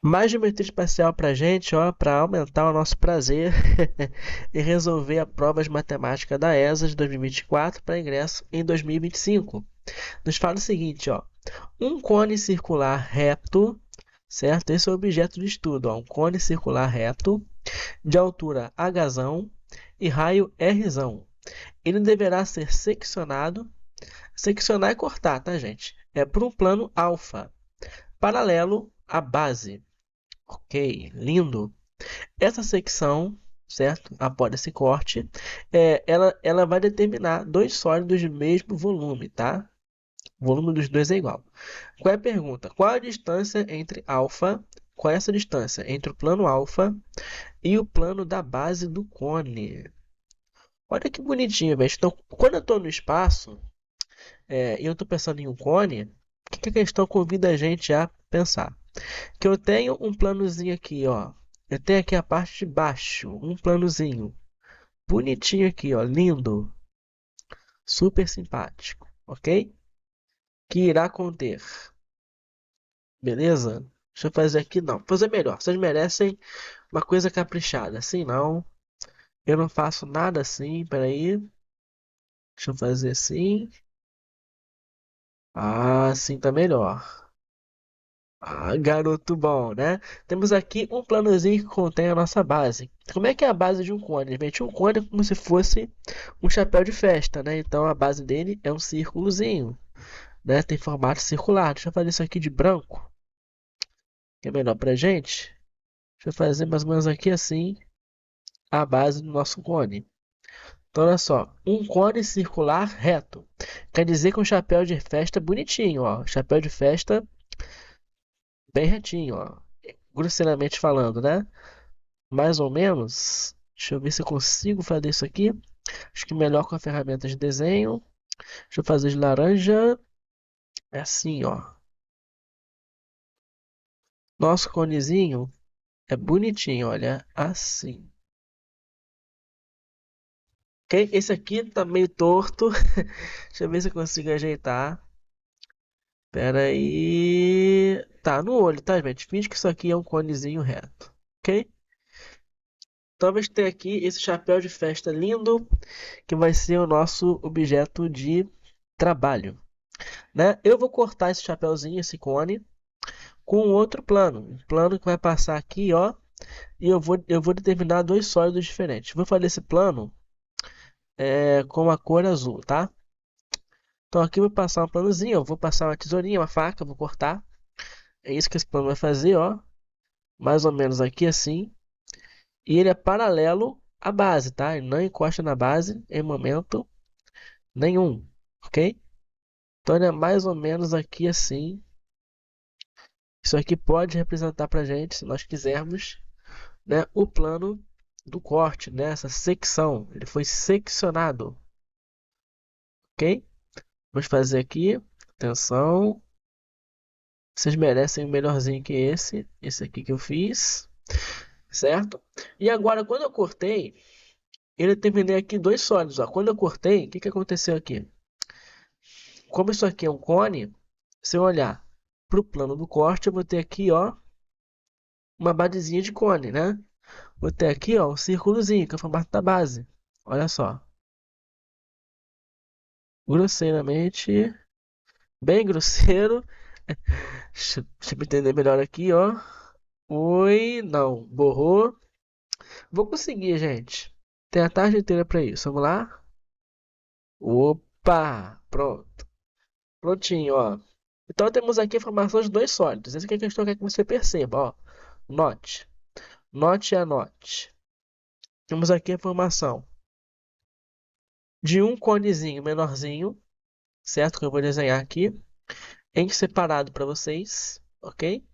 Mais geometria espacial pra gente, ó, para aumentar o nosso prazer e resolver a prova de matemática da ESA de 2024 para ingresso em 2025. Nos fala o seguinte, ó, um cone circular reto, certo? Esse é o objeto de estudo, ó, um cone circular reto de altura h e raio r. Ele deverá ser seccionado, seccionar é cortar, tá, gente? É por um plano alfa, paralelo à base. Ok, lindo. Essa secção, certo? Após esse corte, ela vai determinar dois sólidos de mesmo volume, tá? O volume dos dois é igual. Qual é a pergunta? Qual a distância entre alfa? Qual é essa distância entre o plano alfa e o plano da base do cone? Olha que bonitinho, velho. Então, quando eu estou no espaço e eu estou pensando em um cone, o que a questão convida a gente a pensar? Que eu tenho um planozinho aqui, ó. Eu tenho aqui a parte de baixo, um planozinho bonitinho aqui, ó, lindo, super simpático, ok? Que irá conter, beleza? Deixa eu fazer aqui, não. Vou fazer melhor. Vocês merecem uma coisa caprichada. Assim não. Eu não faço nada assim. Peraí. Deixa eu fazer assim. Ah, assim tá melhor. Ah, garoto bom, né? Temos aqui um planozinho que contém a nossa base. Como é que é a base de um cone? Gente, um cone é como se fosse um chapéu de festa, né? Então a base dele é um círculozinho, né? Tem formato circular. Deixa eu fazer isso aqui de branco, que é melhor pra gente. Deixa eu fazer mais ou menos aqui assim a base do nosso cone. Então olha só, um cone circular reto. Quer dizer que um chapéu de festa bonitinho, ó. Chapéu de festa bem retinho, ó. Grosseiramente falando, né? Mais ou menos. Deixa eu ver se eu consigo fazer isso aqui. Acho que melhor com a ferramenta de desenho. Deixa eu fazer de laranja. É assim, ó. Nosso conezinho é bonitinho, olha. Assim. Ok? Esse aqui tá meio torto. Deixa eu ver se eu consigo ajeitar. Pera aí. Tá, no olho, tá, gente? Finge que isso aqui é um conezinho reto. Ok? Então vamos ter aqui esse chapéu de festa lindo, que vai ser o nosso objeto de trabalho, né? Eu vou cortar esse chapéuzinho, esse cone, com outro plano. Um plano que vai passar aqui, ó, e eu vou determinar dois sólidos diferentes. Vou fazer esse plano com a cor azul, tá? Então aqui eu vou passar um planozinho, eu vou passar uma tesourinha, uma faca, vou cortar. É isso que esse plano vai fazer, ó. Mais ou menos aqui assim. E ele é paralelo à base, tá? Ele não encosta na base em momento nenhum, ok? Então ele é mais ou menos aqui assim. Isso aqui pode representar pra gente, se nós quisermos, né, o plano do corte, né? Essa secção. Ele foi seccionado, ok? Vamos fazer aqui. Atenção. Vocês merecem um melhorzinho que esse. Esse aqui que eu fiz. Certo? E agora, quando eu cortei, eu determinei aqui dois sólidos. Ó. Quando eu cortei, o que aconteceu aqui? Como isso aqui é um cone, se eu olhar para o plano do corte, eu vou ter aqui, ó, uma basezinha de cone, né? Vou ter aqui, ó, um círculozinho, que é o formato da base. Olha só. Grosseiramente, bem grosseiro. Deixa eu entender melhor aqui, ó. Oi, não, borrou. Vou conseguir, gente. Tem a tarde inteira para isso. Vamos lá? Opa, pronto. Prontinho, ó. Então temos aqui a formação de dois sólidos. Essa aqui é a questão que eu quero que você perceba, ó. Note. Note a note. Temos aqui a formação de um conezinho menorzinho, certo? Que eu vou desenhar aqui, em separado para vocês, ok?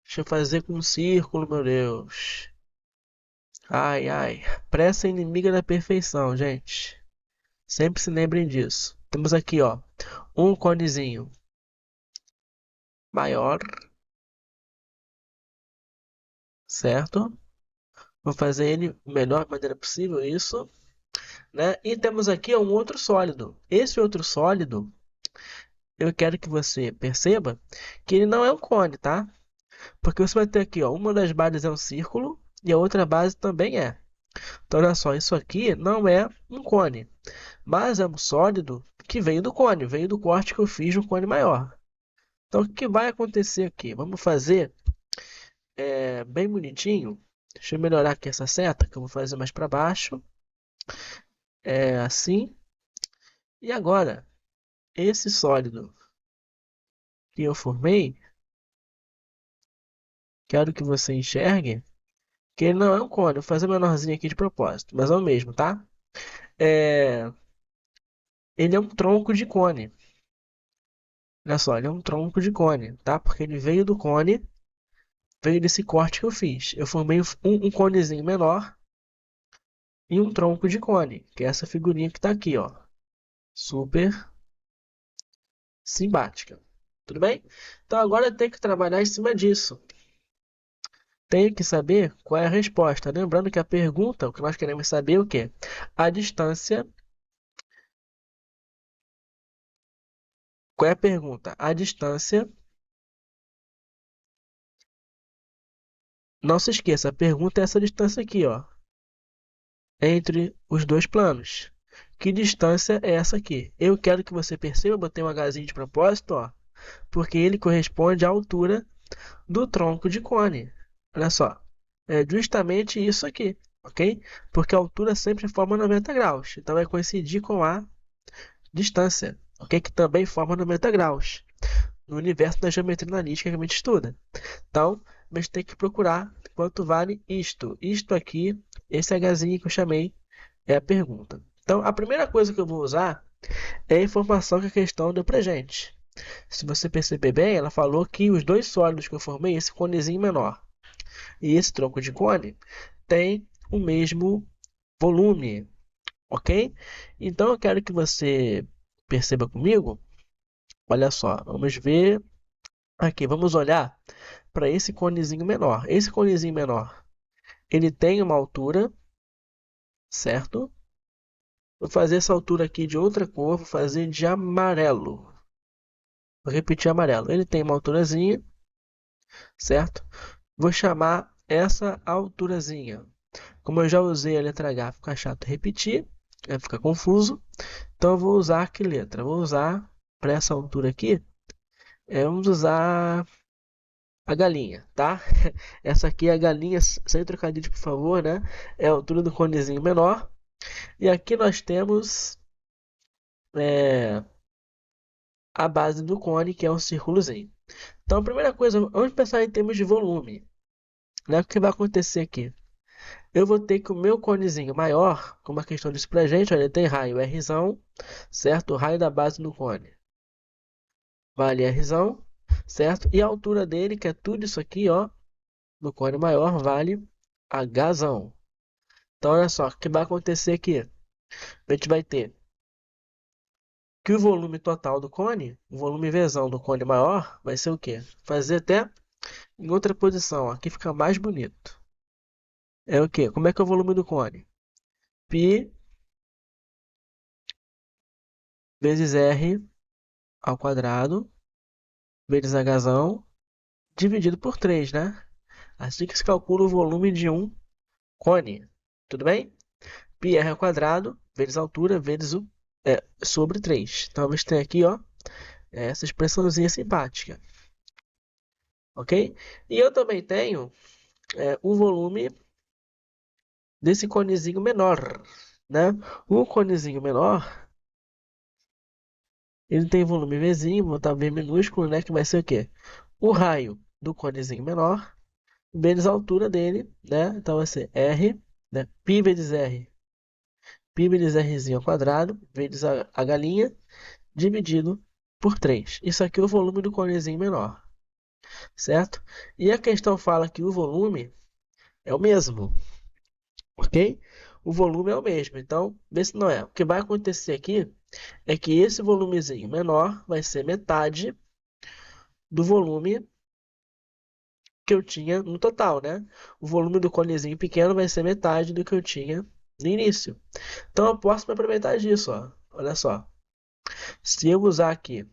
Deixa eu fazer com um círculo, meu Deus. Ai, ai. Pressa é inimiga da perfeição, gente. Sempre se lembrem disso. Temos aqui, ó, um conezinho maior, certo? Vou fazer ele da melhor maneira possível, isso, né? E temos aqui um outro sólido. Esse outro sólido, eu quero que você perceba que ele não é um cone, tá? Porque você vai ter aqui, ó, uma das bases é um círculo e a outra base também é. Então, olha só, isso aqui não é um cone, mas é um sólido que veio do cone, veio do corte que eu fiz no cone maior. Então, o que vai acontecer aqui? Vamos fazer bem bonitinho. Deixa eu melhorar aqui essa seta, que eu vou fazer mais para baixo. É assim. E agora, esse sólido que eu formei, quero que você enxergue que ele não é um cone. Vou fazer menorzinho aqui de propósito, mas é o mesmo, tá? É, ele é um tronco de cone. Olha só, ele é um tronco de cone, tá? Porque ele veio do cone, veio desse corte que eu fiz. Eu formei um conezinho menor e um tronco de cone, que é essa figurinha que tá aqui, ó. Super simpática. Tudo bem? Então agora eu tenho que trabalhar em cima disso. Tenho que saber qual é a resposta. Lembrando que a pergunta, o que nós queremos saber é o quê? A distância. Qual é a pergunta? A distância. Não se esqueça, a pergunta é essa distância aqui, ó, entre os dois planos. Que distância é essa aqui? Eu quero que você perceba, eu botei um Hzinho de propósito, ó, porque ele corresponde à altura do tronco de cone. Olha só, é justamente isso aqui, ok? Porque a altura sempre forma 90 graus, então vai coincidir com a distância, ok? Que também forma 90 graus no universo da geometria analítica que a gente estuda. Então, a gente tem que procurar quanto vale isto. Isto aqui, esse Hzinho que eu chamei, é a pergunta. Então, a primeira coisa que eu vou usar é a informação que a questão deu pra gente. Se você perceber bem, ela falou que os dois sólidos que eu formei, esse conezinho menor e esse tronco de cone, tem o mesmo volume, ok? Então, eu quero que você perceba comigo. Olha só, vamos ver aqui, vamos olhar para esse conezinho menor. Esse conezinho menor, ele tem uma altura, certo? Vou fazer essa altura aqui de outra cor, vou fazer de amarelo. Vou repetir amarelo. Ele tem uma alturazinha, certo? Vou chamar essa alturazinha. Como eu já usei a letra H, fica chato repetir, vai ficar confuso. Então eu vou usar que letra? Vou usar para essa altura aqui, vamos usar a galinha, tá? Essa aqui é a galinha, sem trocadilho, por favor, né? É a altura do conezinho menor. E aqui nós temos é, a base do cone, que é um círculozinho. Então, a primeira coisa, vamos pensar em termos de volume, né? O que vai acontecer aqui? Eu vou ter que o meu conezinho maior, como a questão disse pra gente, olha, ele tem raio Rzão, certo? O raio da base do cone vale Rzão, certo? E a altura dele, que é tudo isso aqui, ó, no cone maior, vale Hzão. Então, olha só, o que vai acontecer aqui? A gente vai ter que o volume total do cone, o volume Vzão do cone maior, vai ser o quê? Fazer até em outra posição, ó, aqui fica mais bonito. É o quê? Como é que é o volume do cone? Π vezes R ao quadrado, vezes Hzão, dividido por 3, né? Assim que se calcula o volume de um cone. Tudo bem? Πr ao quadrado, vezes a altura, vezes o sobre 3. Então, a gente tem aqui, ó, essa expressãozinha simpática. Ok? E eu também tenho o volume desse conezinho menor, né? O conezinho menor, ele tem volume Vzinho, vou botar V minúsculo, né? Que vai ser o quê? O raio do conezinho menor vezes a altura dele, né? Então vai ser R, né? Π vezes R, π vezes Rzinho ao quadrado, vezes a galinha, dividido por 3. Isso aqui é o volume do conezinho menor, certo? E a questão fala que o volume é o mesmo, ok? O volume é o mesmo, então vê se não é. O que vai acontecer aqui é que esse volumezinho menor vai ser metade do volume que eu tinha no total, né? O volume do conezinho pequeno vai ser metade do que eu tinha no início. Então eu posso me aproveitar disso, ó. Olha só. Se eu usar aqui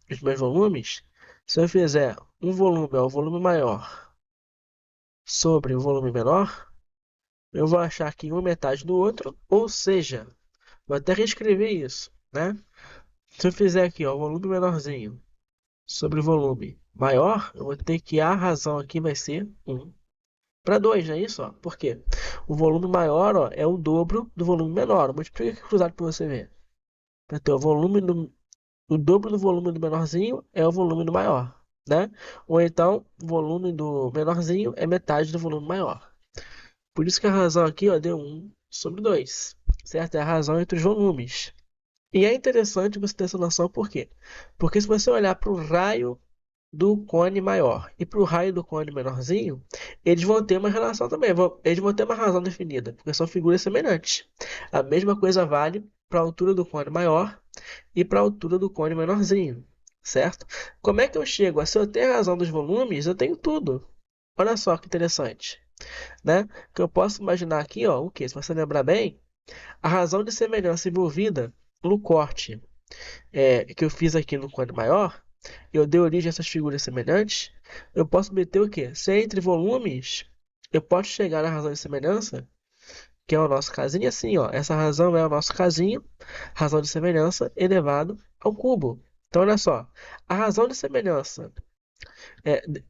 os meus volumes, se eu fizer um volume é o volume maior sobre o volume menor, eu vou achar aqui uma metade do outro, ou seja, vou até reescrever isso, né? Se eu fizer aqui, ó, o volume menorzinho sobre o volume maior, eu vou ter que a razão aqui vai ser 1 para 2, não é isso? Ó? Por quê? O volume maior, ó, é o dobro do volume menor. Multiplica aqui cruzado para você ver. Para ter o dobro do volume do menorzinho é o volume do maior, né? Ou então, o volume do menorzinho é metade do volume maior. Por isso que a razão aqui, ó, deu 1 sobre 2, certo? É a razão entre os volumes. E é interessante você ter essa noção, por quê? Porque se você olhar para o raio do cone maior e para o raio do cone menorzinho, eles vão ter uma relação também, eles vão ter uma razão definida, porque são figuras semelhantes. A mesma coisa vale para a altura do cone maior e para a altura do cone menorzinho, certo? Como é que eu chego? Se eu tenho a razão dos volumes, eu tenho tudo. Olha só que interessante, né? Que eu posso imaginar aqui, ó, o que? Se você lembrar bem, a razão de semelhança envolvida no corte que eu fiz aqui no cone maior, eu dei origem a essas figuras semelhantes, eu posso meter o quê? Se é entre volumes, eu posso chegar na razão de semelhança, que é o nosso casinho, assim, ó. Essa razão é o nosso casinho, razão de semelhança elevado ao cubo. Então, olha só, a razão de semelhança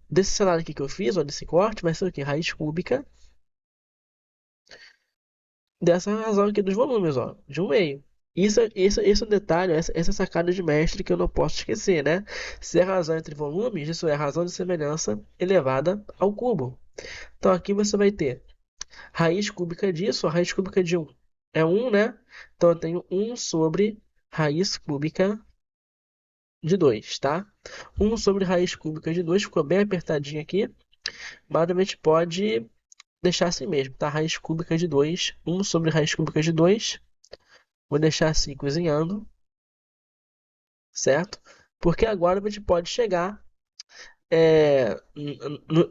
desse cenário aqui que eu fiz, ó, desse corte, vai ser o quê? Raiz cúbica dessa razão aqui dos volumes, ó, de 1/2. Isso é um detalhe, essa sacada de mestre que eu não posso esquecer, né? Se é razão entre volumes, isso é razão de semelhança elevada ao cubo. Então aqui você vai ter raiz cúbica disso, a raiz cúbica de 1 é 1, né? Então eu tenho 1 sobre raiz cúbica de 2, tá? 1 sobre raiz cúbica de 2 ficou bem apertadinho aqui, mas a gente pode deixar assim mesmo, tá? Raiz cúbica de 2, 1 sobre raiz cúbica de 2. Vou deixar assim cozinhando, certo? Porque agora a gente pode chegar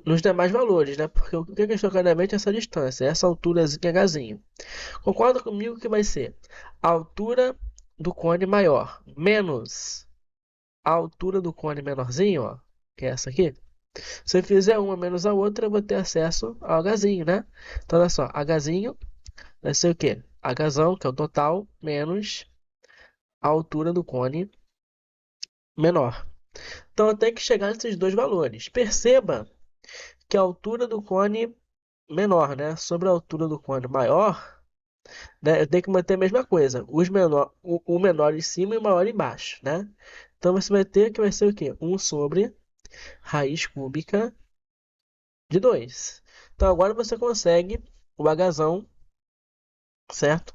nos demais valores, né? Porque o que é questão claramente é essa distância, essa alturazinha Hzinho. Concorda comigo que vai ser a altura do cone maior menos a altura do cone menorzinho, ó, que é essa aqui. Se eu fizer uma menos a outra, eu vou ter acesso ao Hzinho, né? Então, olha só, Hzinho vai ser o quê? Hzão, que é o total, menos a altura do cone menor. Então eu tenho que chegar nesses dois valores. Perceba que a altura do cone menor, né, sobre a altura do cone maior, né, eu tenho que manter a mesma coisa. O menor em cima e o maior embaixo, né? Então você vai ter que vai ser o quê? 1 sobre raiz cúbica de 2. Então agora você consegue o Hzão, certo?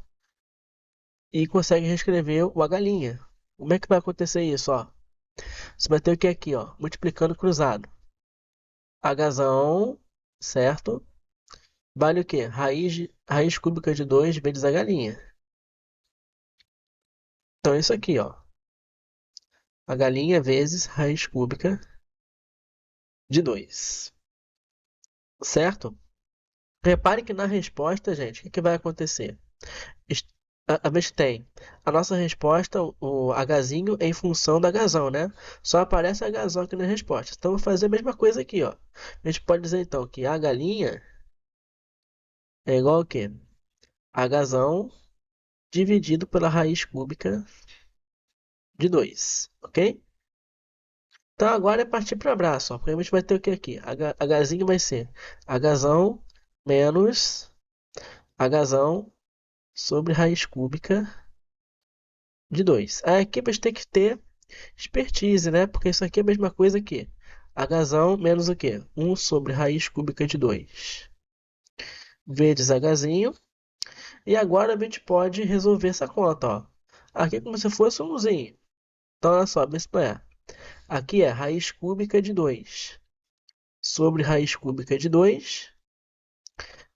E consegue reescrever o H'. Como é que vai acontecer isso, ó? Você vai ter o que aqui, ó? Multiplicando cruzado. Hzão, certo? Vale o quê? Raiz cúbica de 2 vezes H'. Então é isso aqui, ó. H' vezes raiz cúbica de 2. Certo? Repare que na resposta, gente, o que vai acontecer? A gente tem a nossa resposta, o Hzinho em função da Hzão, né? Só aparece Hzão aqui na resposta. Então, vou fazer a mesma coisa aqui, ó. A gente pode dizer, então, que H' é igual ao quê? Hzão dividido pela raiz cúbica de 2, ok? Então agora é partir para abraço, ó, porque a gente vai ter o que aqui? Hzinho vai ser Hzão menos Hzão sobre raiz cúbica de 2. Aí aqui a gente tem que ter expertise, né? Porque isso aqui é a mesma coisa que Hzão menos o quê? 1 sobre raiz cúbica de 2 vezes Hzinho. E agora a gente pode resolver essa conta, ó. Aqui é como se fosse um umzinho. Então olha só, isso é. Aqui é raiz cúbica de 2 sobre raiz cúbica de 2,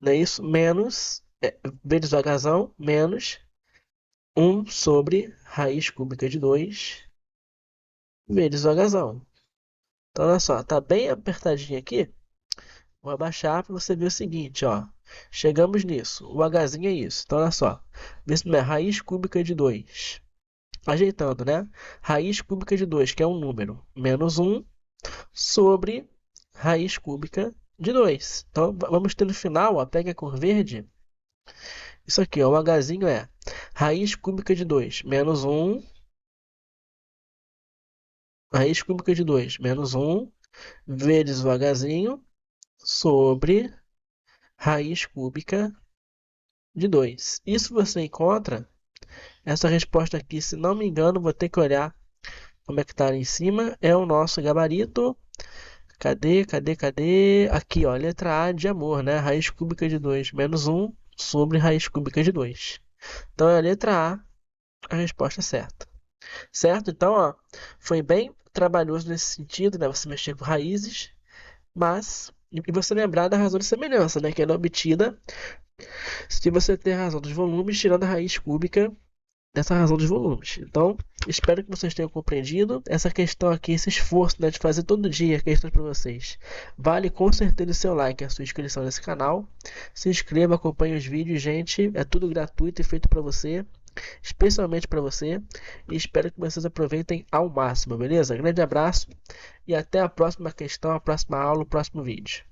não é isso? Menos, vezes o Hzão, menos 1 sobre raiz cúbica de 2 vezes o Hzão. Então, olha só, tá bem apertadinho aqui. Vou abaixar para você ver o seguinte, ó. Chegamos nisso. O Hzinho é isso. Então, olha só. Isso é raiz cúbica de 2 ajeitando, né? Raiz cúbica de 2, que é um número, menos um sobre raiz cúbica de 2. Então, vamos ter no final, ó, pega a cor verde. Isso aqui, ó, o Hzinho é raiz cúbica de 2 menos um, raiz cúbica de 2 menos um vezes o Hzinho sobre raiz cúbica de 2. Isso você encontra, essa resposta aqui, se não me engano, vou ter que olhar como é que está ali em cima, é o nosso gabarito. Cadê? Aqui, ó, letra A de amor, né? Raiz cúbica de 2 menos um sobre raiz cúbica de 2. Então é a letra a resposta certa. Certo? Então, ó, foi bem trabalhoso nesse sentido, né? Você mexer com raízes, mas e você lembrar da razão de semelhança, né? Que ela é obtida se você ter a razão dos volumes tirando a raiz cúbica dessa razão dos volumes. Então, espero que vocês tenham compreendido essa questão aqui, esse esforço, né, de fazer todo dia questões para vocês. Vale com certeza o seu like, a sua inscrição nesse canal. Se inscreva, acompanhe os vídeos, gente. É tudo gratuito e feito para você, especialmente para você. E espero que vocês aproveitem ao máximo, beleza? Grande abraço e até a próxima questão, a próxima aula, o próximo vídeo.